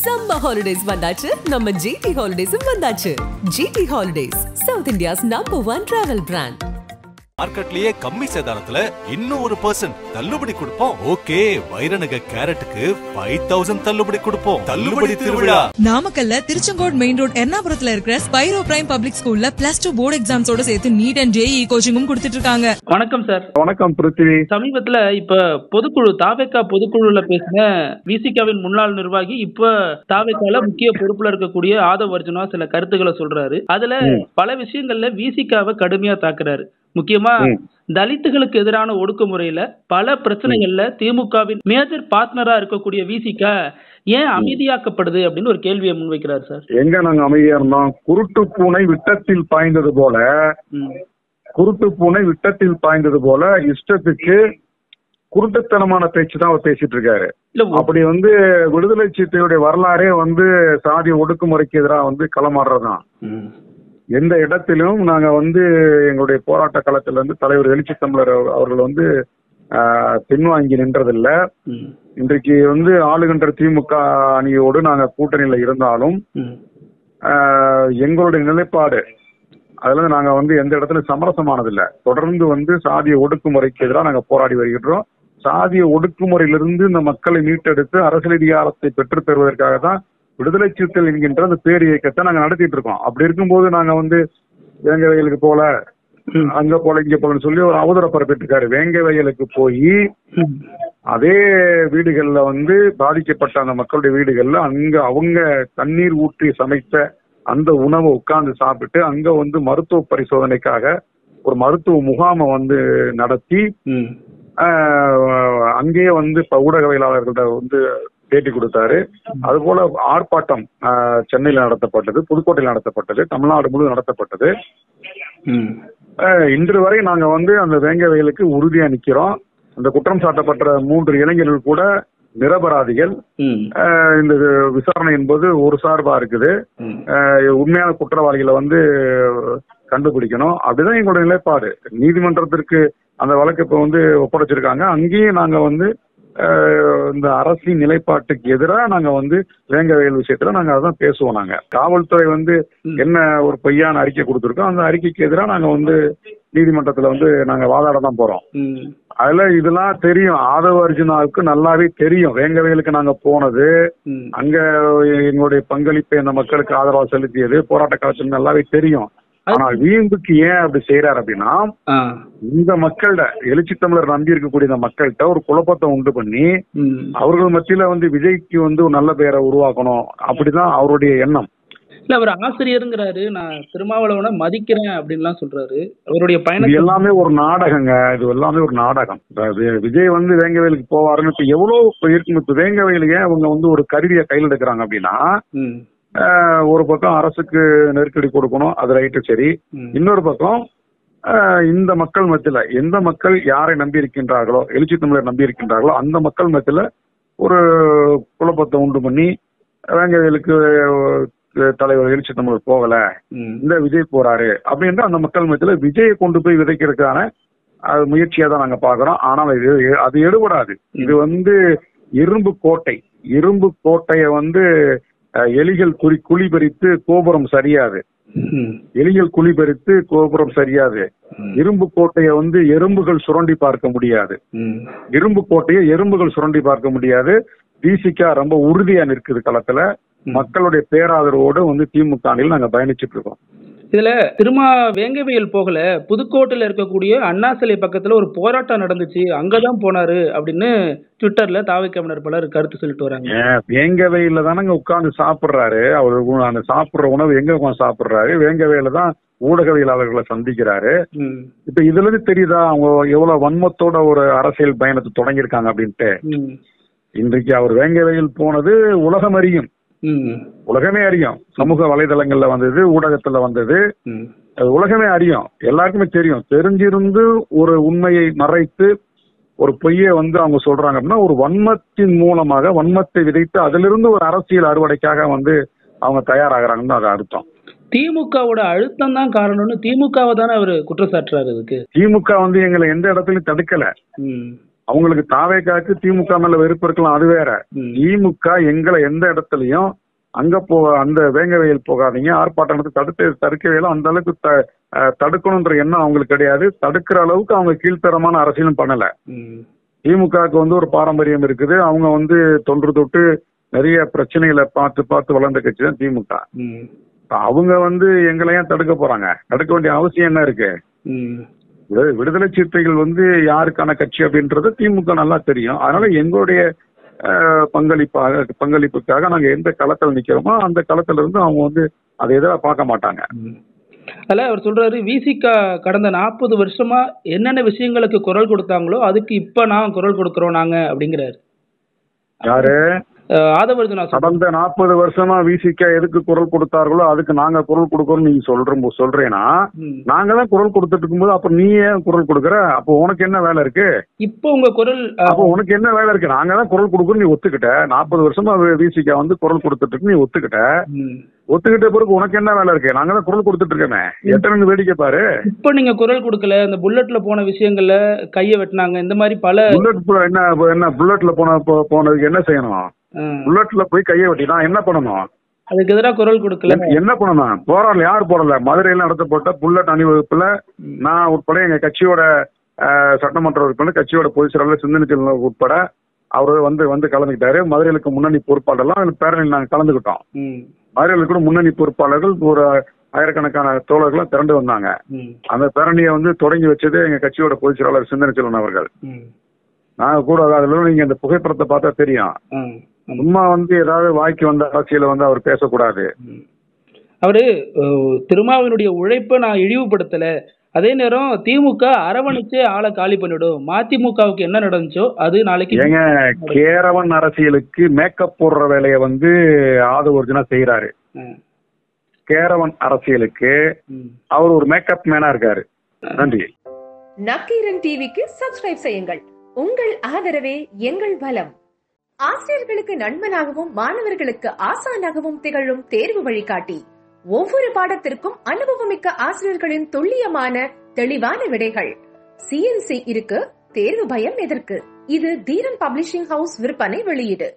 Summer holidays வந்தாச்சு, நம்ம GT Holidays வந்தாச்சு. GT Holidays, South India's #1 travel brand. மார்க்கெட்லயே கம்மி சேதாரத்துல இன்னும் 1% தள்ளுபடி கொடுப்போம். ஓகே, வைரநக கேரட்டுக்கு 5000 தள்ளுபடி கொடுப்போம். தள்ளுபடி திருவிழா நாமக்கல்ல திருச்செங்கோடு மெயின் ரோட் எர்ணாபுரத்துல இருக்கிற ஸ்பைரோ பிரைம் பப்ளிக் ஸ்கூல்ல +2 போர்டு எக்ஸாம்ஸோட சேர்த்து நீட் அண்ட் JEE கோச்சிங்கும் கொடுத்துட்டு இருக்காங்க. வணக்கம் சார். வணக்கம் பிருத்திவி. சமீபத்துல இப்ப பொதுக்குழு தாவேகா பொதுக்குழுல பேசின விசிகாவின் முன்னாள் நிர்வாகி இப்ப தாவேகால முக்கிய பொறுப்புல இருக்கக்கூடிய ஆதவ் அர்ஜுனா சில கருத்துக்களை சொல்றாரு. அதுல பல விஷயங்கள்ல விசிகாவை கடுமையா தாக்குறாரு. முக்கியமா தலித்துகளுக்கு எதிரான ஒடுக்குமுறையில பல பிரச்சனைகள்ல திமுகவின் மேஜர் பார்ட்னரா இருக்கக்கூடிய விசிகா ஏன் அமைதியாக்கப்படுது அப்படின்னு ஒரு கேள்வியை முன்வைக்கிறார் சார். எங்க நாங்க அமைதியா இருந்தோம்? குருட்டு பூனை விட்டத்தில் பாய்ந்தது போல, குருட்டு பூனை விட்டத்தில் பாய்ந்தது போல இஷ்டத்துக்கு குருட்டுத்தனமான பேச்சு தான் அவர் பேசிட்டு இருக்காரு. அப்படி விடுதலை சிறுத்தையுடைய வரலாறே சாதி ஒடுக்குமுறைக்கு எதிராக களமாடுறதுதான். எந்த இடத்திலும் நாங்க எங்களுடைய போராட்ட களத்துல தலைவர் எழுச்சி தமிழர் அவர்கள் பின்வாங்கி நின்றதில்ல. இன்றைக்கு ஆளுகின்ற திமுக அணியோடு நாங்க கூட்டணியில இருந்தாலும் எங்களுடைய நிலைப்பாடு அதுல நாங்க எந்த இடத்துல சமரசமானதில்லை. தொடர்ந்து சாதிய ஒடுக்குமுறைக்கு எதிராக நாங்க போராடி வருகின்றோம். சாதிய ஒடுக்குமுறையிலிருந்து இந்த மக்களை மீட்டெடுத்து அரசியல் அதிகாரத்தை பெற்றுத் தருவதற்காக தான் விடுதலை சிறுத்தைகள் என்கின்ற அந்த பேர் இயக்கத்தை நாங்க நடத்திட்டு இருக்கோம். அப்படி இருக்கும்போது நாங்க வேங்க வயலுக்கு போல அங்க போல இங்க போலன்னு சொல்லி ஒரு அவதூற பரப்பிட்டு இருக்காரு. வேங்க வயலுக்கு போய் அதே வீடுகள்ல பாதிக்கப்பட்ட அந்த மக்களுடைய வீடுகள்ல அங்க அவங்க தண்ணீர் ஊற்றி சமைத்த அந்த உணவை உட்கார்ந்து சாப்பிட்டு அங்க மருத்துவ பரிசோதனைக்காக ஒரு மருத்துவ முகாமை நடத்தி அங்கேயே ஊடகவியலாளர்கள்ட்ட பேட்டி கொடுத்தாரு. அது போல ஆர்ப்பாட்டம் சென்னையில் நடத்தப்பட்டது, புதுக்கோட்டையில் நடத்தப்பட்டது, தமிழ்நாடு முழு நடத்தப்பட்டது. இன்று வரை நாங்க அந்த வேங்க வயலுக்கு உறுதியா நிக்கிறோம். அந்த குற்றம் சாட்டப்பட்ட 3 இளைஞர்கள் கூட நிரபராதிகள். இந்த விசாரணை என்பது ஒரு சார்பா இருக்குது. உண்மையான குற்றவாளிகளை கண்டுபிடிக்கணும். அப்படிதான் எங்களுடைய நிலைப்பாடு. நீதிமன்றத்திற்கு அந்த வழக்கு இப்ப ஒப்படைச்சிருக்காங்க. அங்கேயும் நாங்க இந்த அரசின் நிலைப்பாட்டுக்கு எதிராக நாங்க வேங்க வயல் விஷயத்துல நாங்க அதான் பேசுவோம். நாங்க காவல்துறை என்ன ஒரு பொய்யான அறிக்கை கொடுத்திருக்கோம், அந்த அறிக்கைக்கு எதிராக நாங்க நீதிமன்றத்துல நாங்க வாதாட தான் போறோம். அதுல இதெல்லாம் தெரியும். ஆதவ அர்ஜுனாவுக்கு நல்லாவே தெரியும். வேங்க வயலுக்கு நாங்க போனது, அங்க எங்களுடைய பங்களிப்பை அந்த மக்களுக்கு ஆதரவா செலுத்தியது போராட்ட காலத்துல நல்லாவே தெரியும். ஆனா வீம்புக்கு ஏன் அப்படி செய்யறாரு அப்படின்னா, இந்த மக்கள்கிட்ட எழுச்சி தமிழர் நம்பி இருக்கக்கூடிய இந்த மக்கள்கிட்ட ஒரு குழப்பத்தை உண்டு பண்ணி அவர்கள் மத்தியில விஜய்க்கு ஒரு நல்ல பெயரை உருவாக்கணும். அப்படிதான் அவருடைய எண்ணம். இல்ல, அவர் ஆசிரியருங்கிறாரு, நான் திருமாவளவனை மதிக்கிறேன் அப்படின்லாம் சொல்றாரு. அவருடைய பயணம் எல்லாமே ஒரு நாடகங்க. இது எல்லாமே ஒரு நாடகம். விஜய் வேங்க வயலுக்கு போவாருன்னு இப்ப எவ்வளவு இருக்கும். இப்ப வேங்க வயலுக்கு அவங்க ஒரு கருவியை கையில் எடுக்கிறாங்க அப்படின்னா, ஒரு பக்கம் அரசுக்கு நெருக்கடி கொடுக்கணும், அது ரைட்டு, சரி. இன்னொரு பக்கம் இந்த மக்கள் மத்தியில எந்த மக்கள் யாரை நம்பி இருக்கின்றார்களோ, எழுச்சி தமிழர் நம்பி இருக்கின்றார்களோ அந்த மக்கள் மத்தியில ஒரு குழப்பத்தை உண்டு பண்ணி வேங்க வயலுக்கு தலைவர் எழுச்சி தமிழர் போகல, இந்த விஜய் போறாரு அப்படின்ற அந்த மக்கள் மத்தியில விஜயை கொண்டு போய் விதைக்கிறதுக்கான முயற்சியா தான் நாங்க பாக்குறோம். ஆனால் அது எடுபடாது. இது இரும்பு கோட்டை. இரும்பு கோட்டைய எலிகள் குழி பறித்து கோபுரம் சரியாது. எலிகள் குழி பறித்து கோபுரம் சரியாது. இரும்பு கோட்டைய எறும்புகள் சுரண்டி பார்க்க முடியாது. இரும்பு கோட்டையை எறும்புகள் சுரண்டி பார்க்க முடியாது. விசிகா ரொம்ப உறுதியா நிற்குது களத்துல. மக்களுடைய பேராதரவோடு திமுக அணியில் நாங்க பயணிச்சுட்டு இருக்கோம். இதுல வேங்கவயல் போகல, புதுக்கோட்டையில இருக்கக்கூடிய அண்ணா சிலை பக்கத்துல ஒரு போராட்டம் நடந்துச்சு, அங்கதான் போனாரு அப்படின்னு ட்விட்டர்ல தாவேகாவினர் பலர் கருத்து சொல்லிட்டு வராங்க. வேங்கவயல்ல தானங்க உட்கார்ந்து சாப்பிடுறாரு. அவரு அந்த சாப்பிடுற உணவு எங்க உட்காந்து சாப்பிடுறாரு? வேங்கவயல்ல தான் ஊடகவியலாளர்களை சந்திக்கிறாரு. இப்ப இதுல இருந்து தெரியுதா அவங்க எவ்வளவு வன்மத்தோட ஒரு அரசியல் பயணத்தை தொடங்கியிருக்காங்க அப்படின்ட்டு. இன்றைக்கு அவர் வேங்கவயல் போனது உலகம் அறியும், உலகமே அறியும். சமூக வலைதளங்கள்ல வந்தது, ஊடகத்துல வந்தது, உலகமே அறியும், எல்லாருக்குமே தெரியும். தெரிஞ்சிருந்து ஒரு உண்மையை மறைத்து ஒரு பொய்யை அவங்க சொல்றாங்க அப்படின்னா ஒரு வன்மத்தின் மூலமாக வன்மத்தை விதைத்து அதிலிருந்து ஒரு அரசியல் அறுவடைக்காக அவங்க தயாராகிறாங்கன்னு அது அர்த்தம். திமுகவோட அழுத்தம் தான் காரணம்னு திமுகவை தானே அவர் குற்றச்சாட்டுறாரு. இதுக்கு திமுக எங்களை எந்த இடத்துலயும் தடுக்கல. அவங்களுக்கு தாவேக்காக்கு திமுக மேல வெறுப்பு இருக்கலாம், அது வேற. திமுக எங்களை எந்த இடத்துலயும் அங்க அந்த வேங்க வயல் போகாதீங்க, ஆர்ப்பாட்டத்தை தடுக்கவே அந்த அளவுக்கு தடுக்கணும்ன்ற எண்ணம் அவங்களுக்கு கிடையாது. தடுக்கிற அளவுக்கு அவங்க கீழ்த்தரமான அரசியலும் பண்ணல. திமுகவுக்கு வந்து ஒரு பாரம்பரியம் இருக்குது. அவங்க வந்து தொன்று தொட்டு நிறைய பிரச்சனைகளை பார்த்து வளர்ந்த கட்சி தான் திமுக. அவங்க வந்து எங்களையும் தடுக்க போறாங்க? தடுக்க வேண்டிய அவசியம் என்ன இருக்கு? விடுதலை சிறுத்தைகள் வந்து யாருக்கான கட்சி அப்படின்றது திமுக நல்லா தெரியும். அதனால எங்களுடைய பங்களிப்புக்காக நாங்க எந்த களத்தில் நிக்கிறோமோ அந்த களத்துல இருந்து அவங்க வந்து அதை எதிராக பார்க்க மாட்டாங்க. அதில் அவர் சொல்றாரு, விசிக கடந்த 40 வருஷமா என்னென்ன விஷயங்களுக்கு குரல் கொடுத்தாங்களோ அதுக்கு இப்ப நான் குரல் கொடுக்கறோம் நாங்க அப்படிங்கிறாரு. யாரு? ஆதவர்ஜுனா. கடந்த 40 வருஷமா விசிக எதுக்கு குரல் கொடுத்தார்களோ அதுக்கு நாங்க குரல் கொடுக்கறோம் நீங்க சொல்றேன்னா, நாங்க தான் குரல் கொடுத்துட்டு இருக்கும்போது அப்ப நீ ஏன் குரல் கொடுக்கற? அப்போ உனக்கு என்ன வேலை இருக்கு? இப்போ உங்க குரல் அப்போ உனக்கு என்ன வேலை இருக்கு? நாங்க தான் குரல் கொடுக்கறோம், நீ ஒத்துக்கிட்ட. 40 வருஷமா விசிக வந்து குரல் கொடுத்துட்டு இருக்கு, நீ ஒத்துக்கிட்ட பிறகு உனக்கு என்ன வேலை இருக்கு? நாங்க தான் குரல் கொடுத்துட்டு இருக்கேன், எத்தனை வேடிக்கை பாரு. இப்ப நீங்க குரல் கொடுக்கல, இந்த புல்லட்ல போன விஷயங்கள்ல கைய வெட்டினாங்க, இந்த மாதிரி பல என்ன புல்லட்ல போனதுக்கு என்ன செய்யணும்? புல்லட்ல போய் கையை வெட்டினா என்ன பண்ணணும்? அதுக்கு எதிராக குரல் கொடுக்கல, என்ன பண்ணணும்? போராடல, யார் போடல? மதுரையில நடத்தப்பட்ட புல்லட் அணிவகுப்புல நான் உட்பட எங்க கட்சியோட சட்டமன்ற உறுப்பினர், கட்சியோட பொதுச் செயலாளர் சிந்தனை செல்வன் உட்பட அவரு வந்து கலந்துக்கிட்டாரு. மதுரையிலுக்கு முன்னணி பொறுப்பாளர்லாம் பேரணியில் நாங்க கலந்துக்கிட்டோம். மதுரையில் கூட முன்னணி பொறுப்பாளர்கள் ஒரு ஆயிரக்கணக்கான தோழர்களும் திரண்டு வந்தாங்க. அந்த பேரணியை வந்து தொடங்கி வச்சது எங்க கட்சியோட பொதுச் செயலாளர் சிந்தனை செல்வன் அவர்கள். நாங்க கூட அதுல நீங்க அந்த புகைப்படத்தை பார்த்தா தெரியும். சும்மா வந்து ஏதாவது வாய்க்கு வந்த அரசியல வந்து அவர் பேசக்கூடாது. அவரு திருமாவினுடைய உழைப்பை நான் இழிவுபடுத்தல, அதே நேரம் திமுக அரவணைச்சு ஆளை காலி பண்ணிடும், மதிமுகவுக்கு என்ன நடந்துச்சோ அது நாளைக்கு. ஏங்க, கேரவன் அரசியலுக்கு மேக்கப் போடுற வேலையை வந்து ஆதவர்ஜுனா செய்யறாரு. கேரவன் அரசியலுக்கு அவர் ஒரு மேக்கப் மேனா இருக்காரு. நன்றி. நக்கீரன் டிவிக்கு சப்ஸ்கிரைப் செய்யுங்கள். உங்கள் ஆதரவே எங்கள் பலம். ஆசிரியர்களுக்கு நண்பனாகவும் மாணவர்களுக்கு ஆசானாகவும் திகழும் தேர்வு வழிகாட்டி. ஒவ்வொரு பாடத்திற்கும் அனுபவமிக்க ஆசிரியர்களின் துல்லியமான தெளிவான விடைகள். CNC இருக்கு, தேர்வு பயம் எதற்கு? இது தீரன் பப்ளிஷிங் ஹவுஸ் விற்பனை வெளியீடு.